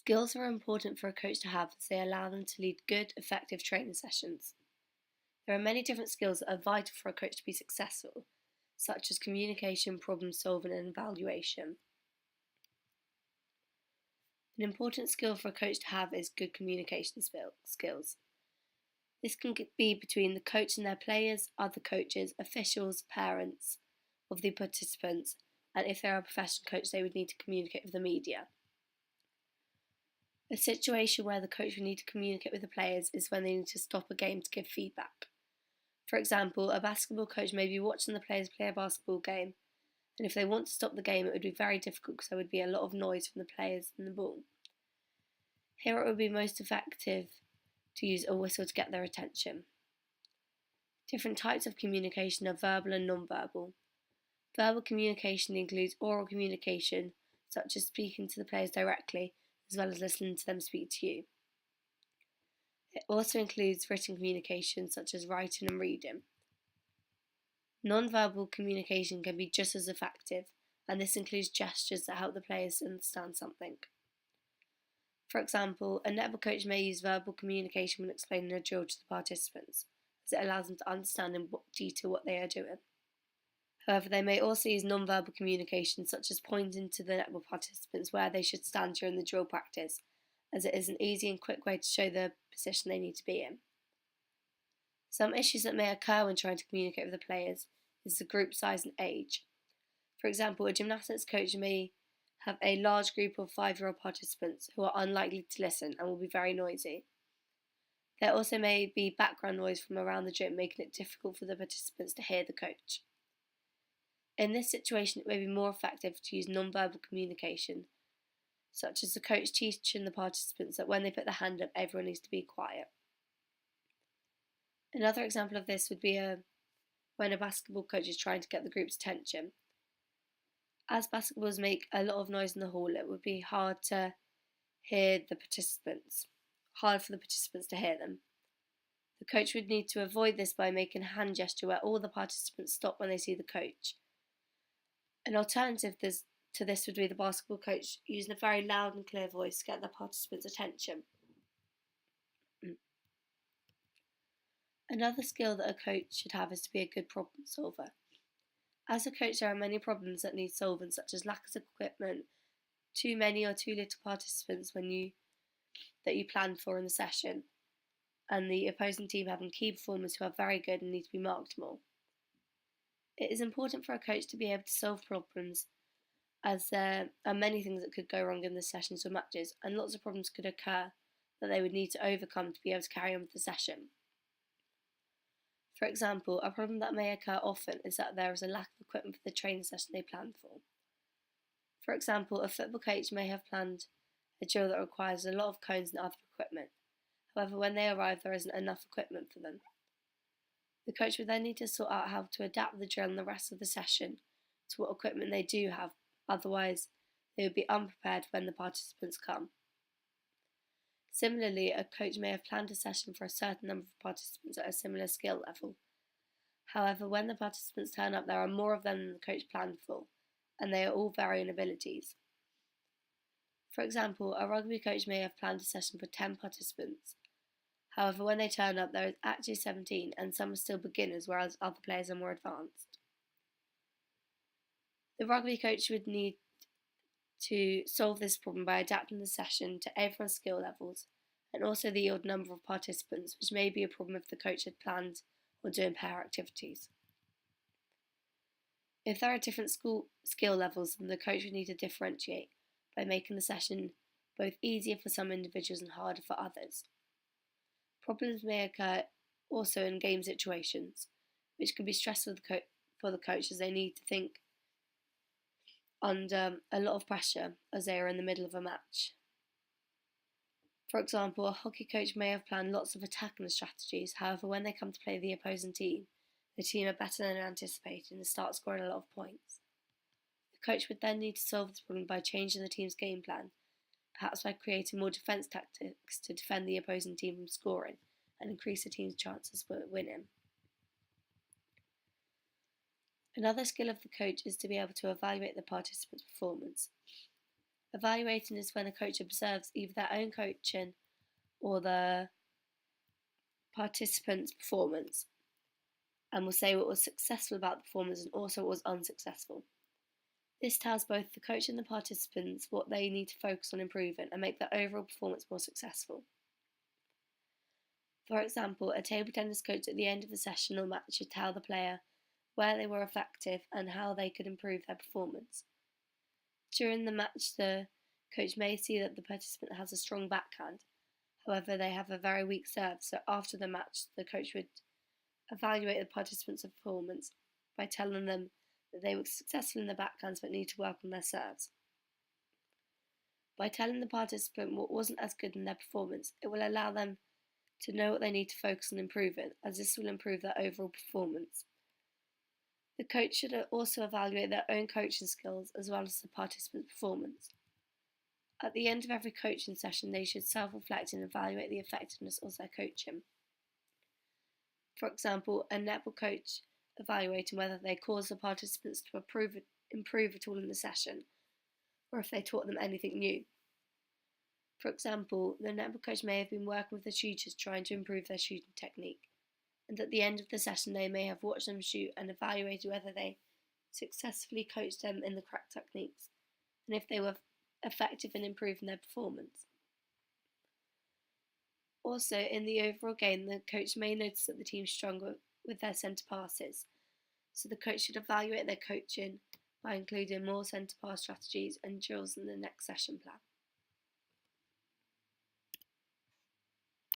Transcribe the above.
Skills are important for a coach to have as they allow them to lead good, effective training sessions. There are many different skills that are vital for a coach to be successful, such as communication, problem solving, and evaluation. An important skill for a coach to have is good communication skills. This can be between the coach and their players, other coaches, officials, parents of the participants, and if they're a professional coach, they would need to communicate with the media. A situation where the coach would need to communicate with the players is when they need to stop a game to give feedback. For example, a basketball coach may be watching the players play a basketball game, and if they want to stop the game, it would be very difficult because there would be a lot of noise from the players and the ball. Here it would be most effective to use a whistle to get their attention. Different types of communication are verbal and non-verbal. Verbal communication includes oral communication, such as speaking to the players directly, as well as listening to them speak to you. It also includes written communication, such as writing and reading. Non-verbal communication can be just as effective, and this includes gestures that help the players understand something. For example, a netball coach may use verbal communication when explaining a drill to the participants, as it allows them to understand in detail what they are doing. However, they may also use non-verbal communication, such as pointing to the netball participants where they should stand during the drill practice, as it is an easy and quick way to show the position they need to be in. Some issues that may occur when trying to communicate with the players is the group size and age. For example, a gymnastics coach may have a large group of 5-year-old participants who are unlikely to listen and will be very noisy. There also may be background noise from around the gym, making it difficult for the participants to hear the coach. In this situation, it may be more effective to use non-verbal communication, such as the coach teaching the participants that when they put their hand up, everyone needs to be quiet. Another example of this would be when a basketball coach is trying to get the group's attention. As basketballs make a lot of noise in the hall, it would be hard for the participants to hear them. The coach would need to avoid this by making a hand gesture where all the participants stop when they see the coach. An alternative to this would be the basketball coach using a very loud and clear voice to get the participants' attention. Another skill that a coach should have is to be a good problem solver. As a coach, there are many problems that need solving, such as lack of equipment, too many or too little participants that you planned for in the session, and the opposing team having key performers who are very good and need to be marked more. It is important for a coach to be able to solve problems, as there are many things that could go wrong in the sessions or matches, and lots of problems could occur that they would need to overcome to be able to carry on with the session. For example, a problem that may occur often is that there is a lack of equipment for the training session they planned for. For example, a football coach may have planned a drill that requires a lot of cones and other equipment. However, when they arrive, there isn't enough equipment for them. The coach would then need to sort out how to adapt the drill and the rest of the session to what equipment they do have, otherwise they would be unprepared when the participants come. Similarly, a coach may have planned a session for a certain number of participants at a similar skill level. However, when the participants turn up, there are more of them than the coach planned for, and they are all varying abilities. For example, a rugby coach may have planned a session for 10 participants. However, when they turn up, there is actually 17, and some are still beginners, whereas other players are more advanced. The rugby coach would need to solve this problem by adapting the session to everyone's skill levels, and also the odd number of participants, which may be a problem if the coach had planned on doing pair activities. If there are different skill levels, then the coach would need to differentiate by making the session both easier for some individuals and harder for others. Problems may occur also in game situations, which can be stressful for the coach as they need to think under a lot of pressure as they are in the middle of a match. For example, a hockey coach may have planned lots of attacking strategies, however when they come to play the opposing team, the team are better than anticipated and start scoring a lot of points. The coach would then need to solve this problem by changing the team's game plan, perhaps by creating more defence tactics to defend the opposing team from scoring and increase the team's chances of winning. Another skill of the coach is to be able to evaluate the participants' performance. Evaluating is when a coach observes either their own coaching or the participants' performance and will say what was successful about the performance and also what was unsuccessful. This tells both the coach and the participants what they need to focus on improving and make their overall performance more successful. For example, a table tennis coach at the end of a session or match should tell the player where they were effective and how they could improve their performance. During the match, the coach may see that the participant has a strong backhand, however, they have a very weak serve, so after the match, the coach would evaluate the participants' performance by telling them that they were successful in their backhands but need to work on their serves. By telling the participant what wasn't as good in their performance, it will allow them to know what they need to focus on improving, as this will improve their overall performance. The coach should also evaluate their own coaching skills as well as the participant's performance. At the end of every coaching session, they should self-reflect and evaluate the effectiveness of their coaching. For example, a netball coach evaluating whether they caused the participants to improve at all in the session, or if they taught them anything new. For example, the netball coach may have been working with the shooters trying to improve their shooting technique, and at the end of the session they may have watched them shoot and evaluated whether they successfully coached them in the correct techniques, and if they were effective in improving their performance. Also, in the overall game, the coach may notice that the team is stronger with their centre passes, so the coach should evaluate their coaching by including more centre pass strategies and drills in the next session plan.